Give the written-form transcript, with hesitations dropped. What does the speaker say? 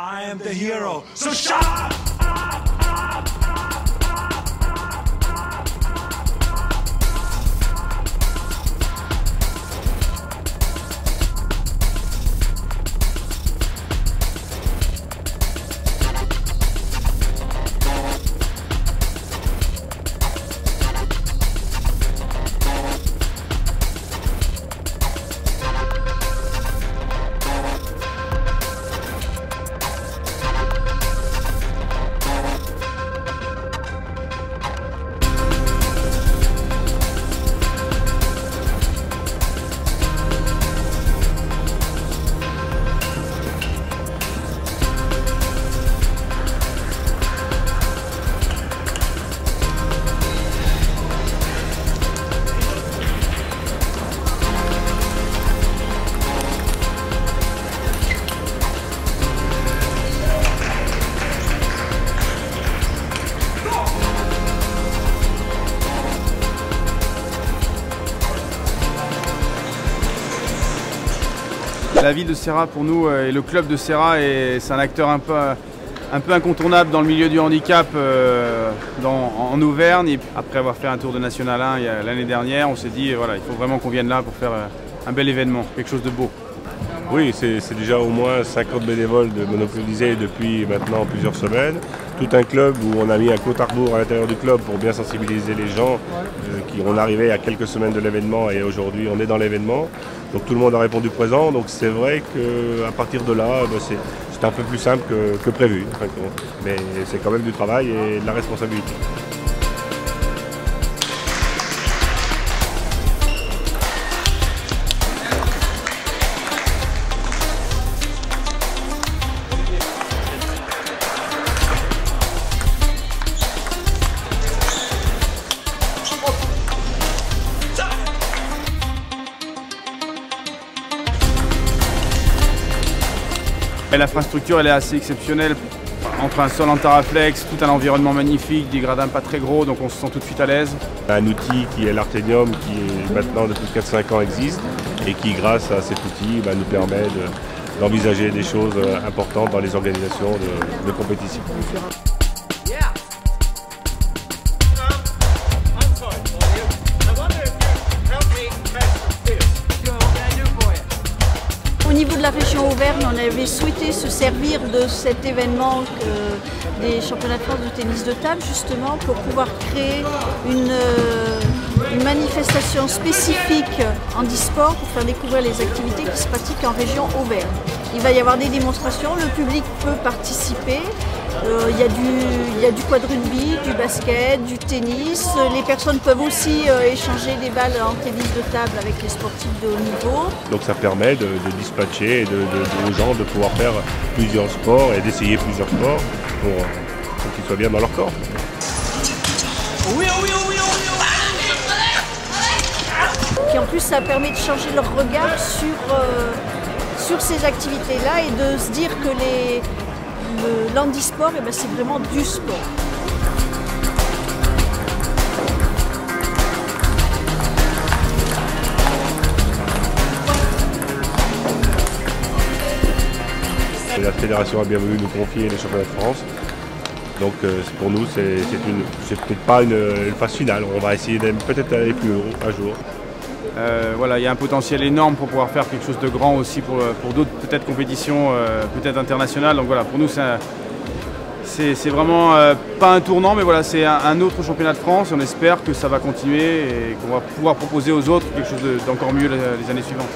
I am the hero, so shut up! La ville de Serra pour nous et le club de Serra, c'est un acteur un peu incontournable dans le milieu du handicap en Auvergne. Et après avoir fait un tour de National 1 l'année dernière, on s'est dit voilà, il faut vraiment qu'on vienne là pour faire un bel événement, quelque chose de beau. Oui, c'est déjà au moins 50 bénévoles de monopolisés depuis maintenant plusieurs semaines. Tout un club où on a mis un compte à rebours à l'intérieur du club pour bien sensibiliser les gens qui ont arrivé à quelques semaines de l'événement et aujourd'hui on est dans l'événement. Donc tout le monde a répondu présent, donc c'est vrai qu'à partir de là, c'est un peu plus simple que prévu. Mais c'est quand même du travail et de la responsabilité. L'infrastructure elle est assez exceptionnelle, entre un sol en Taraflex, tout un environnement magnifique, des gradins pas très gros, donc on se sent tout de suite à l'aise. Un outil qui est l'Artenium qui maintenant depuis 4-5 ans existe et qui grâce à cet outil nous permet d'envisager des choses importantes dans les organisations de compétition. Au niveau de la région Auvergne, on avait souhaité se servir de cet événement des championnats de France de tennis de table justement pour pouvoir créer une manifestation spécifique handisport pour faire découvrir les activités qui se pratiquent en région Auvergne. Il va y avoir des démonstrations, le public peut participer. Il y a du quad-rugby, du basket, du tennis. Les personnes peuvent aussi échanger des balles en tennis de table avec les sportifs de haut niveau. Donc ça permet de dispatcher aux gens de pouvoir faire plusieurs sports et d'essayer plusieurs sports pour qu'ils soient bien dans leur corps. Et en plus ça permet de changer leur regard sur ces activités-là et de se dire que l'handisport, c'est vraiment du sport. La fédération a bien voulu nous confier les championnats de France. Donc pour nous, c'est peut-être pas une phase finale. On va essayer peut-être d'aller plus haut un jour. Voilà, il y a un potentiel énorme pour pouvoir faire quelque chose de grand aussi pour d'autres peut-être compétitions, peut-être internationales. Donc voilà, pour nous c'est vraiment pas un tournant, mais voilà, c'est un autre championnat de France. On espère que ça va continuer et qu'on va pouvoir proposer aux autres quelque chose d'encore mieux les années suivantes.